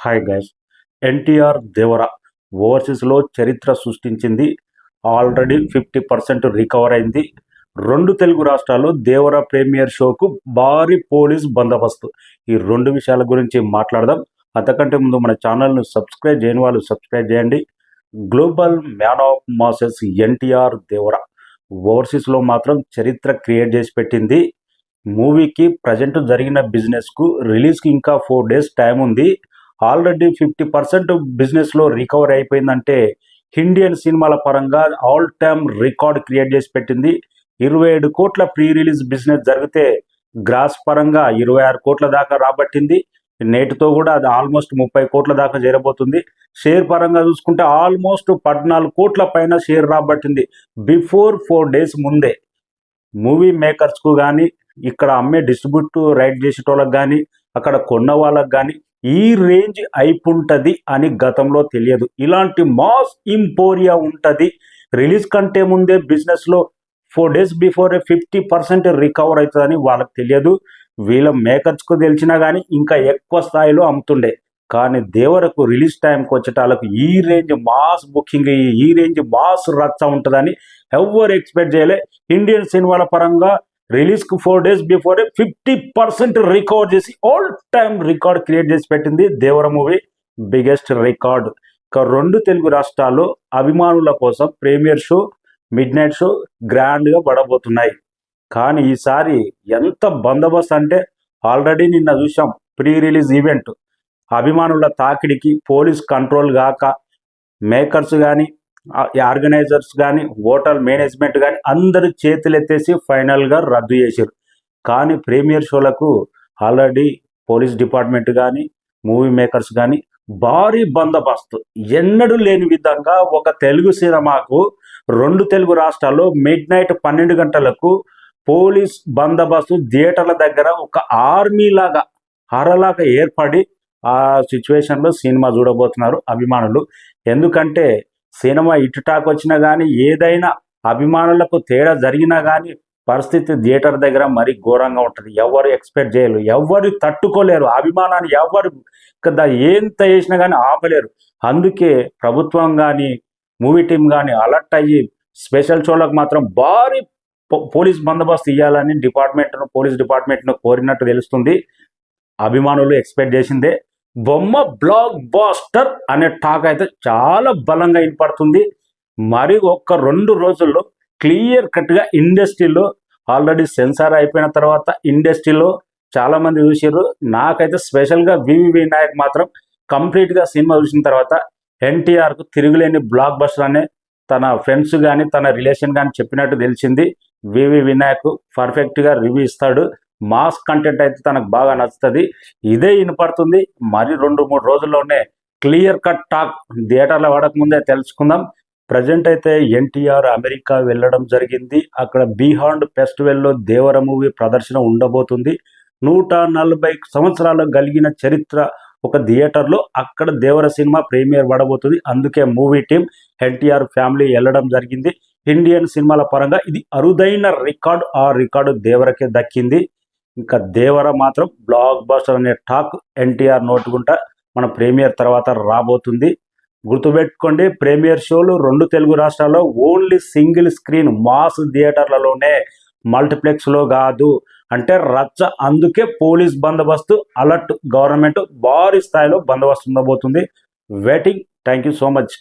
Hi guys. NTR Devara ఓవర్సీస్లో చరిత్ర సృష్టించింది. ఆల్రెడీ 50% రికవర్ అయింది. రెండు తెలుగు రాష్ట్రాల్లో దేవర ప్రీమియర్ షోకు భారీ పోలీస్ బందోబస్తు. ఈ రెండు విషయాల గురించి మాట్లాడదాం. అంతకంటే ముందు మన ఛానల్ను సబ్స్క్రైబ్ చేయని వాళ్ళు సబ్స్క్రైబ్ చేయండి. Global man of masses NTR Devara ఓవర్సీస్లో మాత్రం చరిత్ర క్రియేట్ చేసి పెట్టింది. మూవీకి ప్రజెంట్ జరిగిన బిజినెస్కు రిలీజ్కి ఇంకా 4 days టైం ఉంది. ఆల్రెడీ 50% బిజినెస్లో రికవర్ అయిపోయిందంటే ఇండియన్ సినిమాల పరంగా ఆల్ టైమ్ రికార్డ్ క్రియేట్ చేసి పెట్టింది. 27 కోట్ల ప్రీ రిలీజ్ బిజినెస్ జరిగితే గ్రాస్ పరంగా 26 కోట్ల దాకా రాబట్టింది. నేటితో కూడా అది ఆల్మోస్ట్ 30 కోట్ల దాకా చేరబోతుంది. షేర్ పరంగా చూసుకుంటే ఆల్మోస్ట్ 14 కోట్ల పైన షేర్ రాబట్టింది బిఫోర్ 4 days ముందే. మూవీ మేకర్స్కు కానీ, ఇక్కడ అమ్మే డిస్ట్రిబ్యూట్ రైట్ చేసేటోళ్ళకి కానీ, అక్కడ కొన్న వాళ్ళకి కానీ ఈ రేంజ్ అయిపుంటుంది అని గతంలో తెలియదు. ఇలాంటి మాస్ ఇంపోరియా ఉంటుంది. రిలీజ్ కంటే ముందే బిజినెస్లో 4 days బిఫోరే 50% రికవర్ అవుతుందని వాళ్ళకి తెలియదు. వీళ్ళ మేకర్స్కు తెలిసినా కానీ ఇంకా ఎక్కువ స్థాయిలో అమ్ముతుండే. కానీ దేవరకు రిలీజ్ టైంకి వచ్చేటాలకు ఈ రేంజ్ మాస్ బుకింగ్, ఈ రేంజ్ మాస్ రచ్చ ఉంటుందని ఎవరు ఎక్స్పెక్ట్ చేయలే. ఇండియన్ సినిమాల పరంగా రిలీజ్కి 4 days బిఫోరే 50% రికవర్ చేసి ఆల్ టైమ్ రికార్డ్ క్రియేట్ చేసి పెట్టింది దేవర మూవీ. Biggest record. ఇక రెండు తెలుగు రాష్ట్రాల్లో అభిమానుల కోసం premiere show, mid night show గ్రాండ్గా పడబోతున్నాయి. కానీ ఈసారి ఎంత బందోబస్తు అంటే ఆల్రెడీ నిన్న చూసాం ప్రీ రిలీజ్ ఈవెంట్. అభిమానుల తాకిడికి పోలీస్ కంట్రోల్ కాక మేకర్స్ కానీ, ఆర్గనైజర్స్ కానీ, హోటల్ మేనేజ్మెంట్ కానీ అందరూ చేతులు ఎత్తేసి ఫైనల్గా రద్దు చేశారు. కానీ ప్రీమియర్ షోలకు ఆల్రెడీ పోలీస్ డిపార్ట్మెంట్ కానీ, మూవీ మేకర్స్ కానీ భారీ బందోబస్తు. ఎన్నడూ లేని విధంగా ఒక తెలుగు సినిమాకు రెండు తెలుగు రాష్ట్రాల్లో మిడ్ నైట్ 12 గంటలకు పోలీస్ బందోబస్తు థియేటర్ల దగ్గర ఒక ఆర్మీ లాగా అరలాగా ఏర్పడి ఆ సిచ్యువేషన్లో సినిమా చూడబోతున్నారు అభిమానులు. ఎందుకంటే సినిమా ఇటుటాక్ వచ్చినా కానీ, ఏదైనా అభిమానులకు తేడా జరిగినా కానీ పరిస్థితి థియేటర్ దగ్గర మరీ ఘోరంగా ఉంటుంది. ఎవరు ఎక్స్పెక్ట్ చేయలేరు, ఎవరు తట్టుకోలేరు. అభిమానాన్ని ఎవరు ఎంత చేసినా కానీ ఆపలేరు. అందుకే ప్రభుత్వం కానీ, మూవీ టీం కానీ అలర్ట్ అయ్యి స్పెషల్ షోలకు మాత్రం భారీ పోలీస్ బందోబస్తు ఇవ్వాలని పోలీస్ డిపార్ట్మెంట్ను కోరినట్టు తెలుస్తుంది. అభిమానులు ఎక్స్పెక్ట్ చేసిందే. బొమ్మ బ్లాక్ బాస్టర్ అనే టాక్ అయితే చాలా బలంగా వినపడుతుంది. మరి 1-2 రోజుల్లో క్లియర్ కట్గా ఇండస్ట్రీలో ఆల్రెడీ సెన్సార్ అయిపోయిన తర్వాత ఇండస్ట్రీలో చాలామంది చూసారు. నాకైతే స్పెషల్గా వివి వినాయక్ మాత్రం కంప్లీట్గా సినిమా చూసిన తర్వాత ఎన్టీఆర్కు తిరుగులేని బ్లాక్ బస్టర్ అనే తన ఫ్రెండ్స్ కానీ, తన రిలేషన్ కానీ చెప్పినట్టు తెలిసింది. వివి వినాయక్ పర్ఫెక్ట్గా రివ్యూ ఇస్తాడు. మాస్ కంటెంట్ అయితే తనకు బాగా నచ్చుతుంది. ఇదే వినపడుతుంది. మరి 2-3 రోజుల్లోనే క్లియర్ కట్ టాక్ థియేటర్లో పడకముందే తెలుసుకుందాం. ప్రజెంట్ అయితే ఎన్టీఆర్ అమెరికా వెళ్ళడం జరిగింది. అక్కడ బిహాండ్ ఫెస్టివల్లో దేవర మూవీ ప్రదర్శన ఉండబోతుంది. 140 సంవత్సరాలు కలిగిన చరిత్ర ఒక థియేటర్లో అక్కడ దేవర సినిమా ప్రీమియర్ పడబోతుంది. అందుకే మూవీ టీం, ఎన్టీఆర్ ఫ్యామిలీ వెళ్ళడం జరిగింది. ఇండియన్ సినిమాల పరంగా ఇది అరుదైన రికార్డు. ఆ రికార్డు దేవరకే దక్కింది. ఇంకా దేవర మాత్రం బ్లాక్ బస్టర్ అనే టాక్ ఎన్టీఆర్ నోటుకుంటా మన ప్రీమియర్ తర్వాత రాబోతుంది. గుర్తుపెట్టుకోండి, ప్రీమియర్ షోలు రెండు తెలుగు రాష్ట్రాల్లో ఓన్లీ సింగిల్ స్క్రీన్ మాస్ థియేటర్లలోనే, మల్టీప్లెక్స్లో కాదు. అంటే రచ్చ. అందుకే పోలీస్ బందోబస్తు అలర్ట్. గవర్నమెంట్ భారీ స్థాయిలో బందోబస్తు ఉండబోతుంది. Waiting. Thank you so much.